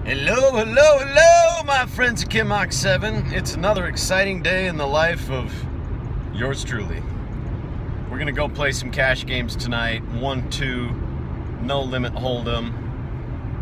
Hello, hello, hello, my friends at Kimmock 7. It's another exciting day in the life of yours truly. We're going to go play some cash games tonight. 1-2, no limit hold'em.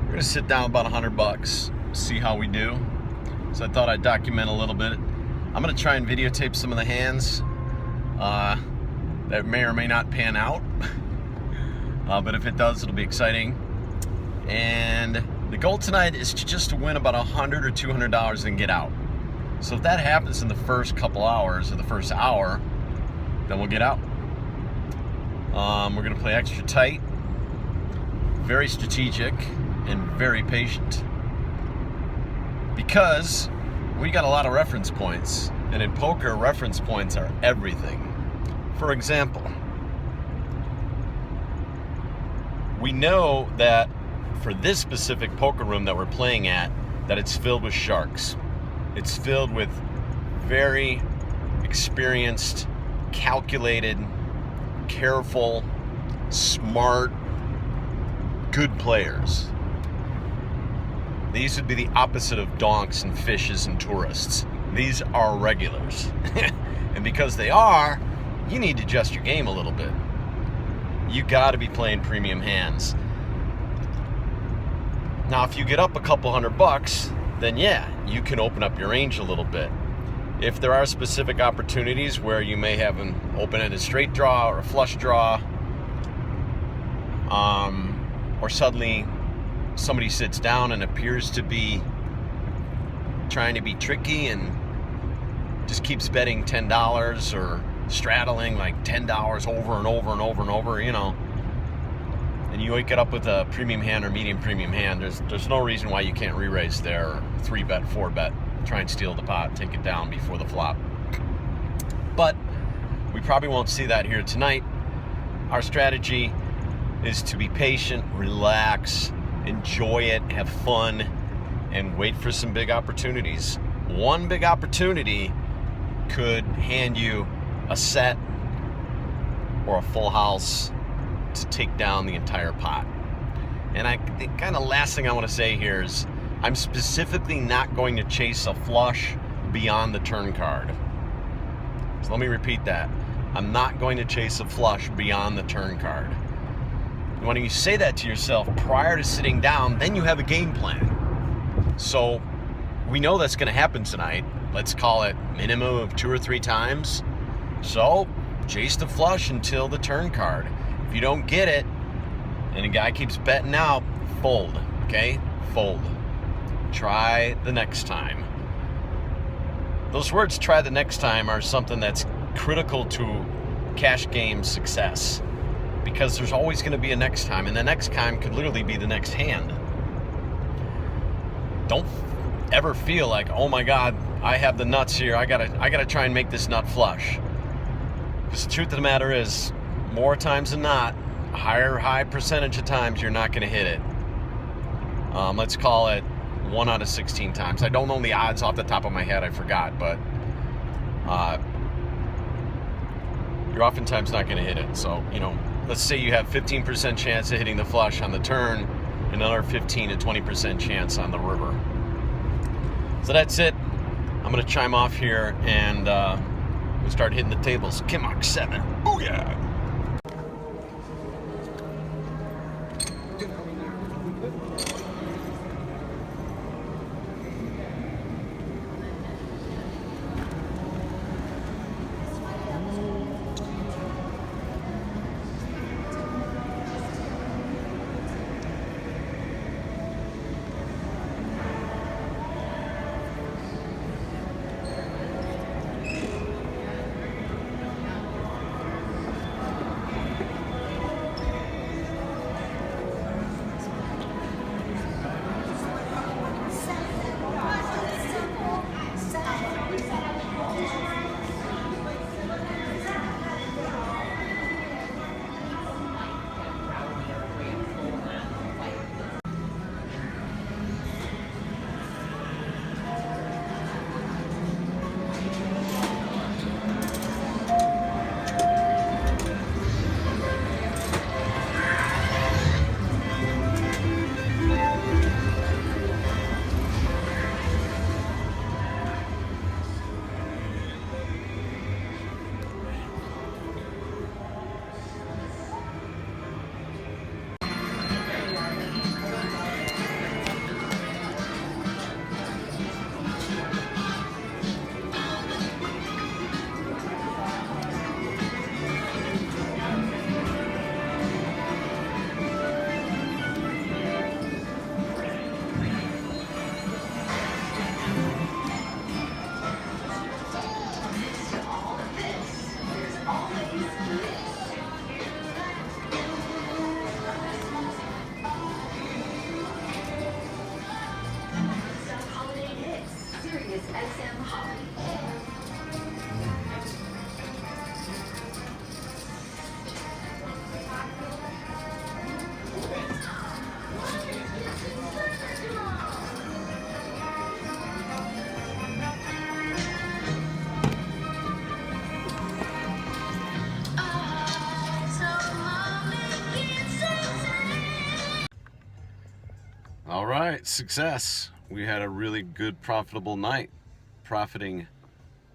We're going to sit down about $100, see how we do. So I thought I'd document a little bit. I'm going to try and videotape some of the hands that may or may not pan out. But if it does, it'll be exciting. And the goal tonight is just to win about $100 or $200 and get out. So if that happens in the first couple hours or the first hour, then we'll get out. We're going to play extra tight, very strategic, and very patient. Because we got a lot of reference points, and in poker, reference points are everything. For example, we know that for this specific poker room that we're playing at, that it's filled with sharks. It's filled with very experienced, calculated, careful, smart, good players. These would be the opposite of donks and fishes and tourists. These are regulars. And because they are, you need to adjust your game a little bit. You got to be playing premium hands. Now, if you get up a couple $100, then yeah, you can open up your range a little bit. If there are specific opportunities where you may have an open-ended straight draw or a flush draw, or suddenly somebody sits down and appears to be trying to be tricky and just keeps betting $10 or straddling like $10 over and over and over and over, you know, and you wake it up with a premium hand or medium premium hand, there's no reason why you can't re-raise there, or 3-bet, 4-bet, try and steal the pot, take it down before the flop. But we probably won't see that here tonight. Our strategy is to be patient, relax, enjoy it, have fun, and wait for some big opportunities. One big opportunity could hand you a set or a full house to take down the entire pot. And the kind of last thing I want to say here is I'm specifically not going to chase a flush beyond the turn card. So let me repeat that. I'm not going to chase a flush beyond the turn card. When you say that to yourself prior to sitting down, then you have a game plan. So we know that's going to happen tonight. Let's call it minimum of 2 or 3 times. So chase the flush until the turn card. If you don't get it, and a guy keeps betting out, fold, okay? Fold. Try the next time. Those words, try the next time, are something that's critical to cash game success. Because there's always going to be a next time, and the next time could literally be the next hand. Don't ever feel like, oh my God, I have the nuts here. I gotta try and make this nut flush. Because the truth of the matter is, more times than not, high percentage of times, you're not going to hit it. Let's call it 1 out of 16 times. I don't know the odds off the top of my head. I forgot, but you're oftentimes not going to hit it. So, you know, let's say you have 15% chance of hitting the flush on the turn, another 15 to 20% chance on the river. So that's it. I'm going to chime off here and we'll start hitting the tables. Kimmock 7. Booyah! All right, success. We had a really good profitable night, profiting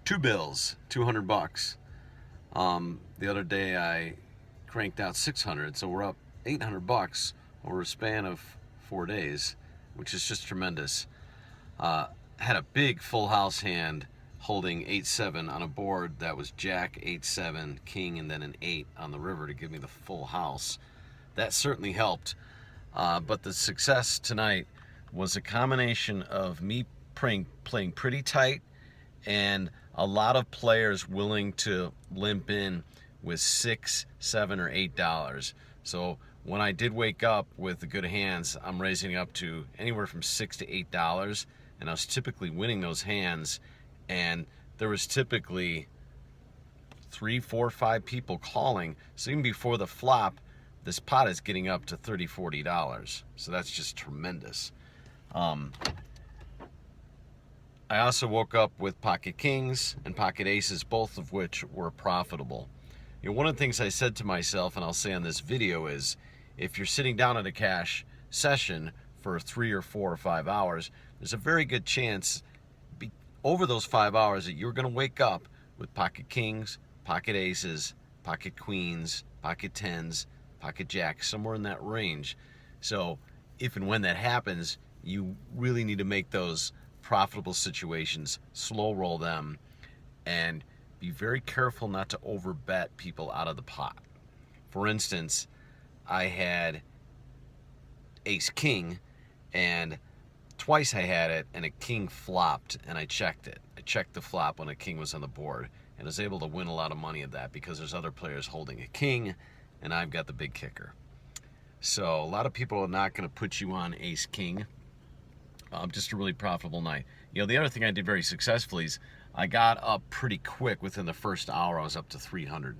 2 bills, 200 bucks. The other day I cranked out 600, so we're up 800 bucks over a span of 4 days, which is just tremendous. Had a big full house hand holding 8-7 on a board that was Jack, 8-7, King, and then an 8 on the river to give me the full house. That certainly helped. But the success tonight was a combination of me playing pretty tight and a lot of players willing to limp in with $6, $7, or $8. So when I did wake up with the good hands, I'm raising up to anywhere from $6 to $8, and I was typically winning those hands. And there was typically 3, 4, 5 people calling. So even before the flop, this pot is getting up to $30, $40. So that's just tremendous. I also woke up with pocket kings and pocket aces, both of which were profitable. You know, one of the things I said to myself, and I'll say on this video, is if you're sitting down at a cash session for 3 or 4 or 5 hours, there's a very good chance over those 5 hours that you're going to wake up with pocket kings, pocket aces, pocket queens, pocket tens, pocket jacks, somewhere in that range. So if and when that happens, you really need to make those profitable situations, slow roll them, and be very careful not to overbet people out of the pot. For instance, I had ace king, and twice I had it and a king flopped, and I checked it. I checked the flop when a king was on the board and was able to win a lot of money at that because there's other players holding a king and I've got the big kicker. So a lot of people are not going to put you on ace king. Just a really profitable night. You know, the other thing I did very successfully is I got up pretty quick. Within the first hour, I was up to 300.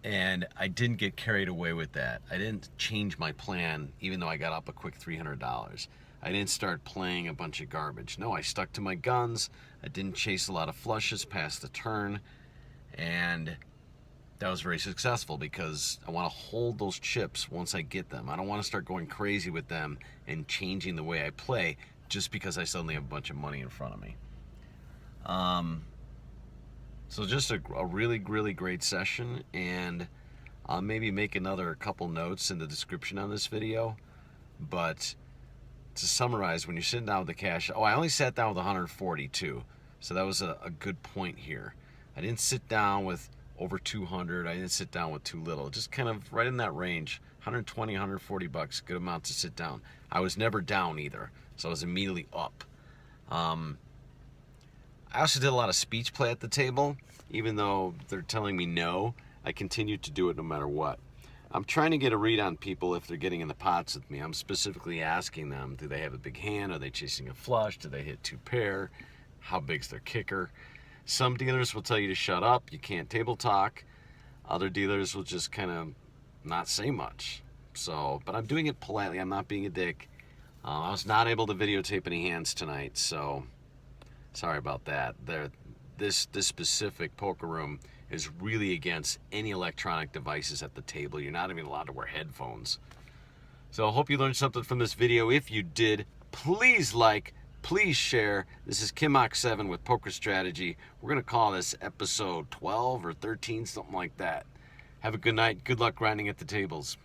And I didn't get carried away with that. I didn't change my plan, even though I got up a quick $300. I didn't start playing a bunch of garbage. No, I stuck to my guns. I didn't chase a lot of flushes past the turn. And that was very successful because I want to hold those chips once I get them. I don't want to start going crazy with them and changing the way I play just because I suddenly have a bunch of money in front of me. So just a really, really great session, and I'll maybe make another couple notes in the description on this video. But to summarize, when you're sitting down with the cash, I only sat down with 142, so that was a good point here. I didn't sit down with over 200. I didn't sit down with too little. Just kind of right in that range, 120, 140 bucks, good amount to sit down. I was never down either, so I was immediately up. I also did a lot of speech play at the table. Even though they're telling me no, I continued to do it no matter what. I'm trying to get a read on people if they're getting in the pots with me. I'm specifically asking them, do they have a big hand? Are they chasing a flush? Do they hit 2 pair? How big's their kicker? Some dealers will tell you to shut up. You can't table talk. Other dealers will just kind of not say much. So, but I'm doing it politely. I'm not being a dick. I was not able to videotape any hands tonight, so sorry about that. This specific poker room is really against any electronic devices at the table. You're not even allowed to wear headphones. So I hope you learned something from this video. If you did, please like, please share. This is Kim-Ox7 with Poker Strategy. We're going to call this episode 12 or 13, something like that. Have a good night. Good luck grinding at the tables.